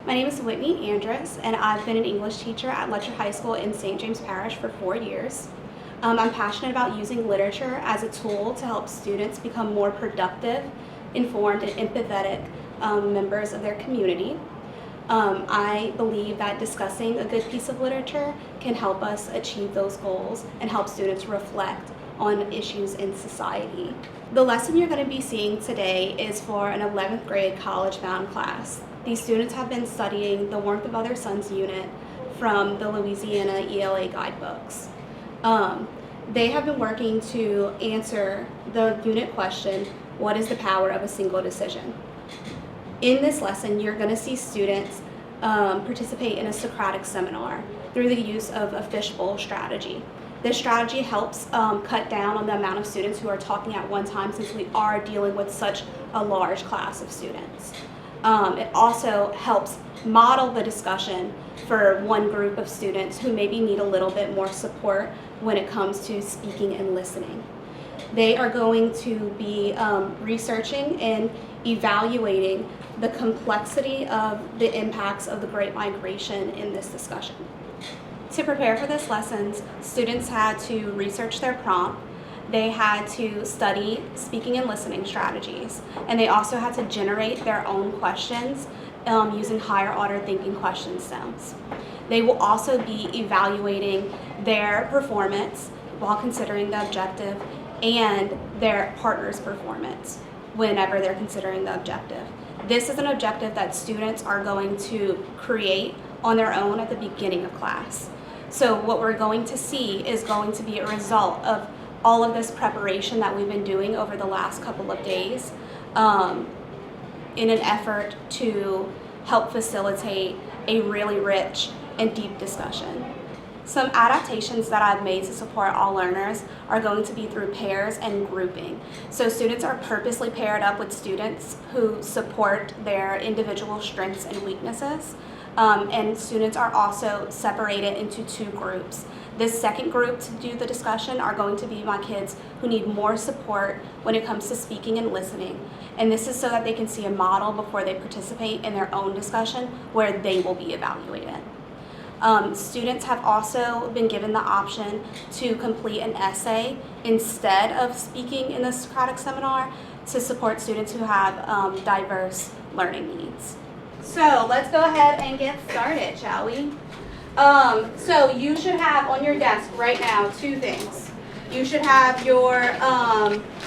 My name is Whitney Andrus, and I've been an English teacher at Letcher High School in St. James Parish for 4 years. I'm passionate about using literature as a tool to help students become more productive, informed, and empathetic members of their community. I believe that discussing a good piece of literature can help us achieve those goals and help students reflect on issues in society. The lesson you're going to be seeing today is for an 11th grade college-bound class. These students have been studying the Warmth of Other Suns unit from the Louisiana ELA guidebooks. They have been working to answer the unit question, what is the power of a single decision? In this lesson, you're going to see students participate in a Socratic seminar through the use of a fishbowl strategy. This strategy helps cut down on the amount of students who are talking at one time, since we are dealing with such a large class of students. It also helps model the discussion for one group of students who maybe need a little bit more support when it comes to speaking and listening. They are going to be researching and evaluating the complexity of the impacts of the Great Migration in this discussion. To prepare for this lesson, students had to research their prompt, they had to study speaking and listening strategies, and they also had to generate their own questions using higher order thinking question stems. They will also be evaluating their performance while considering the objective and their partner's performance whenever they're considering the objective. This is an objective that students are going to create on their own at the beginning of class. So what we're going to see is going to be a result of all of this preparation that we've been doing over the last couple of days in an effort to help facilitate a really rich and deep discussion. Some adaptations that I've made to support all learners are going to be through pairs and grouping. So students are purposely paired up with students who support their individual strengths and weaknesses. And students are also separated into two groups. This second group to do the discussion are going to be my kids who need more support when it comes to speaking and listening. And this is so that they can see a model before they participate in their own discussion where they will be evaluated. Students have also been given the option to complete an essay instead of speaking in the Socratic seminar to support students who have diverse learning needs. So let's go ahead and get started, shall we? So you should have on your desk right now two things. You should have your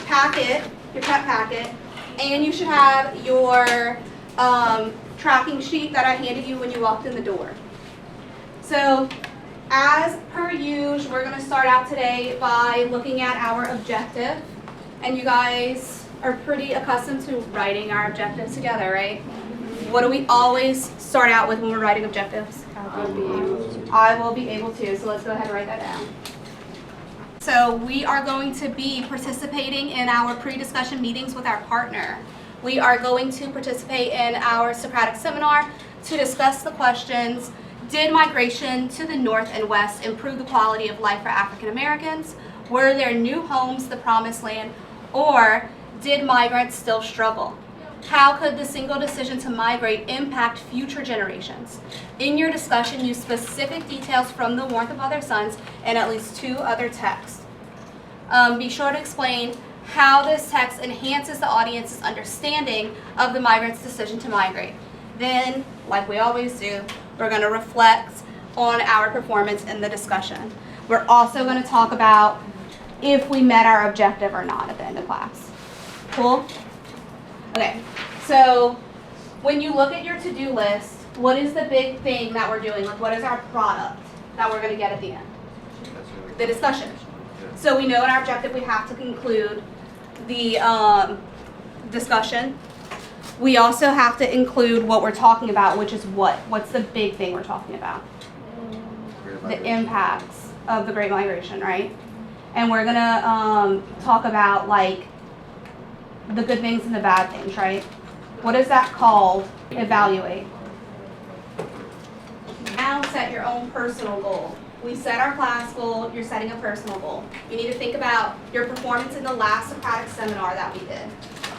packet, your prep packet, and you should have your tracking sheet that I handed you when you walked in the door. So as per usual, we're going to start out today by looking at our objective. And you guys are pretty accustomed to writing our objectives together, right? What do we always start out with when we're writing objectives? I will be able to. So let's go ahead and write that down. So we are going to be participating in our pre-discussion meetings with our partner. We are going to participate in our Socratic seminar to discuss the questions: did migration to the north and west improve the quality of life for African Americans? Were their new homes the promised land? Or did migrants still struggle? How could the single decision to migrate impact future generations? In your discussion, use specific details from the Warmth of Other Suns and at least 2 other texts. Be sure to explain how this text enhances the audience's understanding of the migrants' decision to migrate. Then, like we always do, we're going to reflect on our performance in the discussion. We're also going to talk about if we met our objective or not at the end of class. Cool? Okay, so when you look at your to-do list, what is the big thing that we're doing? Like, what is our product that we're going to get at the end? The discussion. So we know in our objective we have to conclude the discussion. We also have to include what we're talking about, which is what? What's the big thing we're talking about? The impacts of the Great Migration, right? And we're going to talk about, like, the good things and the bad things, right? What is that called? Evaluate. Now set your own personal goal. We set our class goal, you're setting a personal goal. You need to think about your performance in the last Socratic seminar that we did.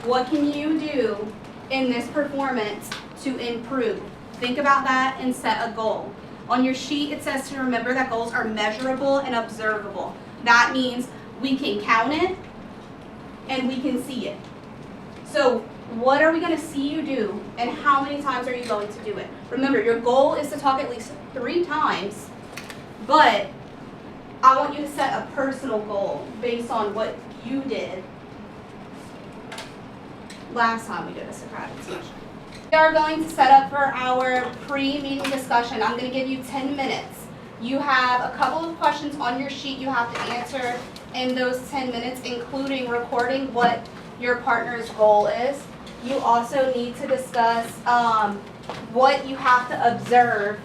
What can you do in this performance to improve? Think about that and set a goal. On your sheet, it says to remember that goals are measurable and observable. That means we can count it and we can see it. So what are we going to see you do, and how many times are you going to do it? Remember, your goal is to talk at least 3 times, but I want you to set a personal goal based on what you did last time we did a Socratic discussion. We are going to set up for our pre-meeting discussion. I'm going to give you 10 minutes. You have a couple of questions on your sheet you have to answer in those 10 minutes, including recording what your partner's goal is. You also need to discuss what you have to observe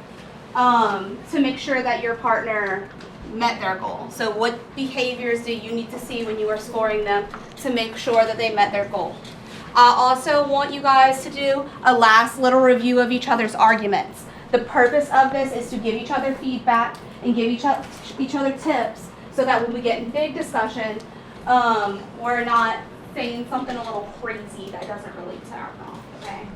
to make sure that your partner met their goal. So what behaviors do you need to see when you are scoring them to make sure that they met their goal? I also want you guys to do a last little review of each other's arguments. The purpose of this is to give each other feedback and give each other tips so that when we get in big discussion, we're not saying something a little crazy that doesn't relate to our goal, okay?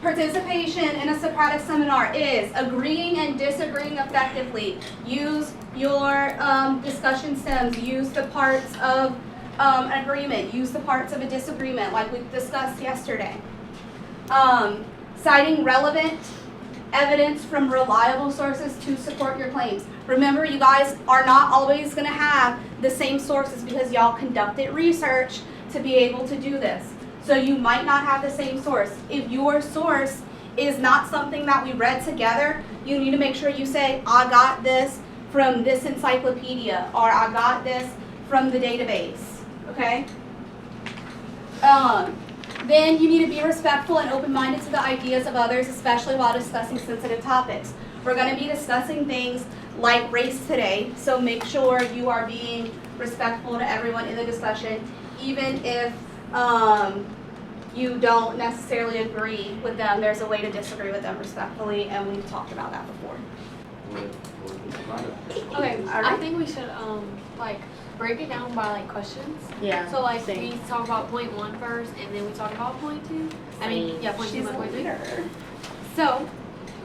Participation in a Socratic seminar is agreeing and disagreeing effectively. Use your discussion stems. Use the parts of an agreement. Use the parts of a disagreement like we discussed yesterday. Citing relevant evidence from reliable sources to support your claims. Remember, you guys are not always going to have the same sources because y'all conducted research to be able to do this. So you might not have the same source. If your source is not something that we read together, you need to make sure you say, I got this from this encyclopedia, or I got this from the database, okay? Then you need to be respectful and open-minded to the ideas of others, especially while discussing sensitive topics. We're going to be discussing things like race today, so make sure you are being respectful to everyone in the discussion, even if you don't necessarily agree with them. There's a way to disagree with them respectfully, and we've talked about that before. Okay, I think we should like break it down by like questions. Yeah. So like same. we talk about point 1 first, and then we talk about point 2. I mean, yeah, point 2 and point 3. So,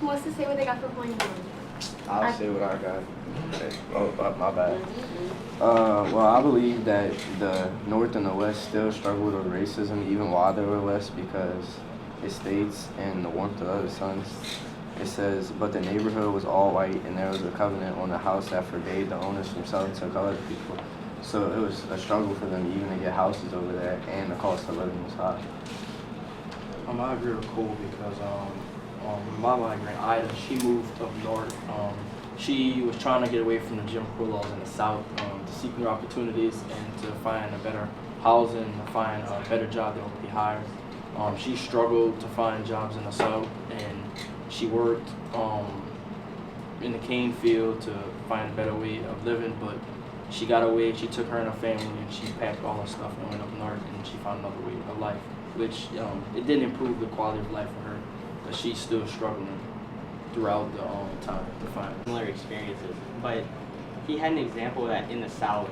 who wants to say what they got for point 1? I'll say what I got. Okay. Oh, my bad. Well, I believe that the North and the West still struggled with racism even while they were West, because it states in the warmth of the suns, it says, but the neighborhood was all white and there was a covenant on the house that forbade the owners from selling to colored people. So it was a struggle for them even to get houses over there, and the cost of living was high. I agree with Cole because my migrant Ida, she moved up north. She was trying to get away from the Jim Crow laws in the South, to seek new opportunities and to find a better housing, to find a better job that would be higher. She struggled to find jobs in the South, and she worked in the cane field to find a better way of living, but she got away. She took her and her family and she packed all her stuff and went up north, and she found another way of life, which it didn't improve the quality of life for her, but she's still struggling throughout the time to find similar experiences. But he had an example that in the South,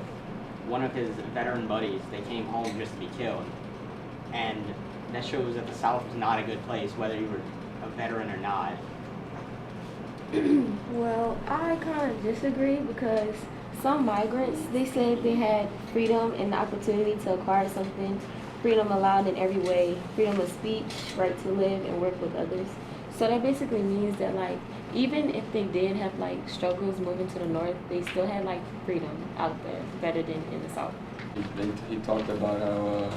one of his veteran buddies, they came home just to be killed. And that shows that the South was not a good place, whether you were a veteran or not. Well, I kind of disagree because some migrants, they said they had freedom and the opportunity to acquire something, freedom allowed in every way, freedom of speech, right to live and work with others. So that basically means that, like, even if they did have, like, struggles moving to the north, they still had, like, freedom out there better than in the South. He talked about how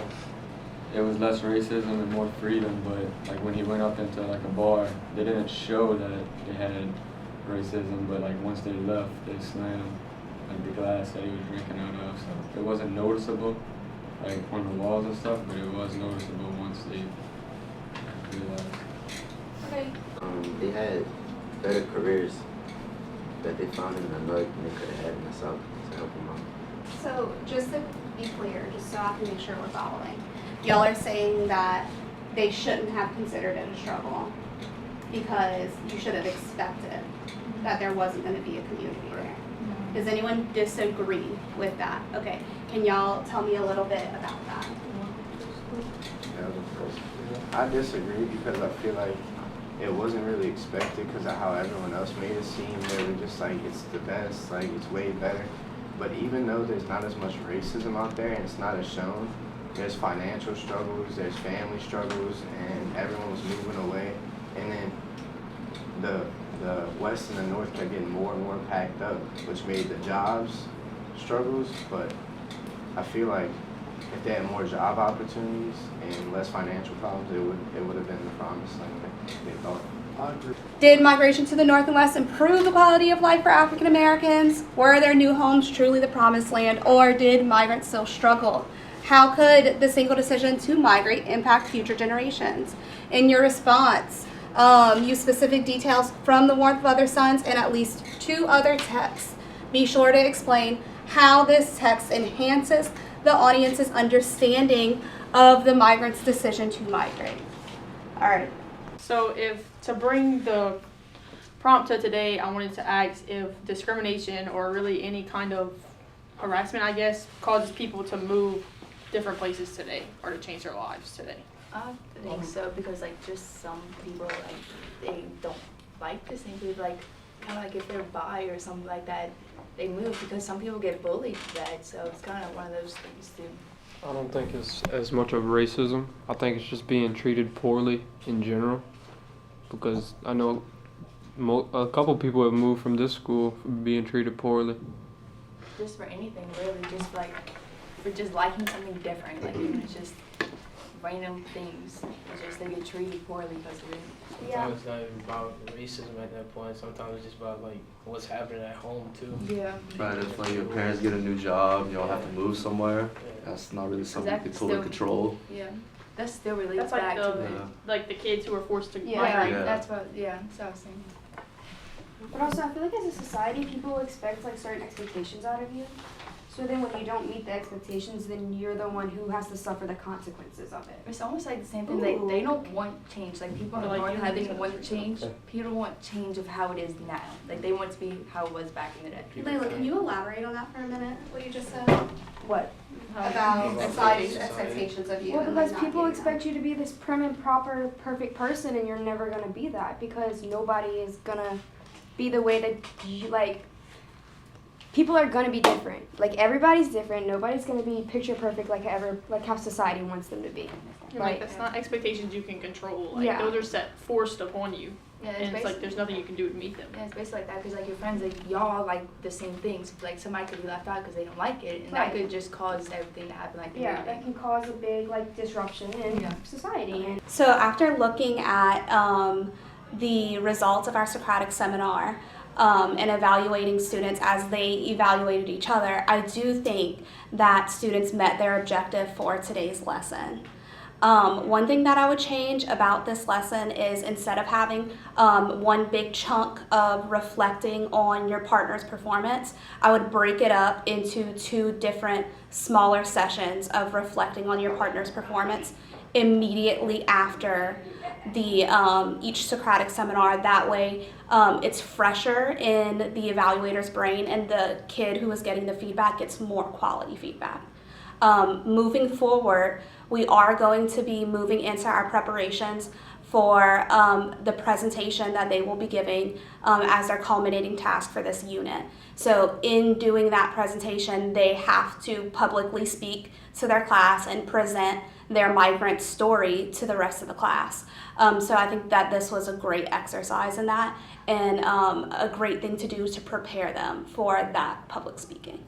it was less racism and more freedom, but like when he went up into like a bar, they didn't show that they had racism, but like once they left, they slammed like the glass that he was drinking out of. So it wasn't noticeable, like on the walls and stuff, but it was noticeable once they realized. they had better careers that they found in the North than they could have had in the South to help them out. So just to be clear, just so I can make sure we're following, y'all are saying that they shouldn't have considered it a struggle because you should have expected that there wasn't going to be a community there. Does anyone disagree with that? Okay, can y'all tell me a little bit about that? I disagree because I feel like it wasn't really expected because of how everyone else made it seem. They were just like, it's the best, like it's way better. But even though there's not as much racism out there and it's not as shown, there's financial struggles, there's family struggles, and everyone was moving away. And then the West and the North kept getting more and more packed up, which made the jobs struggles. But I feel like if they had more job opportunities and less financial problems, it would have been the promised land that they thought. Did migration to the North and West improve the quality of life for African Americans? Were their new homes truly the promised land, or did migrants still struggle? How could the single decision to migrate impact future generations? In your response, use specific details from The Warmth of Other Suns and at least 2 other texts. Be sure to explain how this text enhances the audience's understanding of the migrant's decision to migrate. All right. So if to bring the prompt to today, I wanted to ask if discrimination or really any kind of harassment, I guess, causes people to move different places today or to change their lives today. I think so, because like just some people like they don't like the same people, like kind of like if they're bi or something like that, they move because some people get bullied for that. So it's kind of one of those things too. I don't think it's as much of racism. I think it's just being treated poorly in general. Because I know a couple people have moved from this school for being treated poorly. Just for anything really, just like for just liking something different, like even it's just random things. It's just they get treated poorly because of it. Sometimes it's not even about racism at that point. Sometimes it's just about like what's happening at home too. Yeah. Right, if like your parents get a new job, y'all have to move somewhere. That's not really something you can totally control. Yeah. That still relates That's like back the to it. like the kids who are forced to Yeah, migrate. that's what that's what I was saying. But also, I feel like as a society, people expect like certain expectations out of you. So then when you don't meet the expectations, then you're the one who has to suffer the consequences of it. It's almost like the same thing. Like they don't want change. Like people in the North how they want change. People don't want change of how it is now. Like they want it to be how it was back in the day. Layla, can you elaborate on that for a minute? What you just said What? about society's expectations of you? Well, and, because like, not people being expect you to be this prim and proper, perfect person, and you're never gonna be that because nobody is gonna be the way that you like. People are gonna be different. Like everybody's different. Nobody's gonna be picture perfect like how society wants them to be. Like that's not expectations you can control. Like Yeah. those are set forced upon you. Yeah, And it's like there's nothing you can do to meet them. Yeah, it's basically like that because like your friends, like y'all like the same things. Like somebody could be left out because they don't like it, and Right. that could just cause everything to happen like Yeah, that can cause a big like disruption in society. And So after looking at the results of our Socratic seminar and evaluating students as they evaluated each other, I do think that students met their objective for today's lesson. One thing that I would change about this lesson is instead of having one big chunk of reflecting on your partner's performance, I would break it up into 2 different smaller sessions of reflecting on your partner's performance immediately after the each Socratic seminar. That way it's fresher in the evaluator's brain and the kid who is getting the feedback gets more quality feedback. Moving forward, we are going to be moving into our preparations for the presentation that they will be giving as their culminating task for this unit. So in doing that presentation, they have to publicly speak to their class and present their migrant story to the rest of the class. So I think that this was a great exercise in that and a great thing to do to prepare them for that public speaking.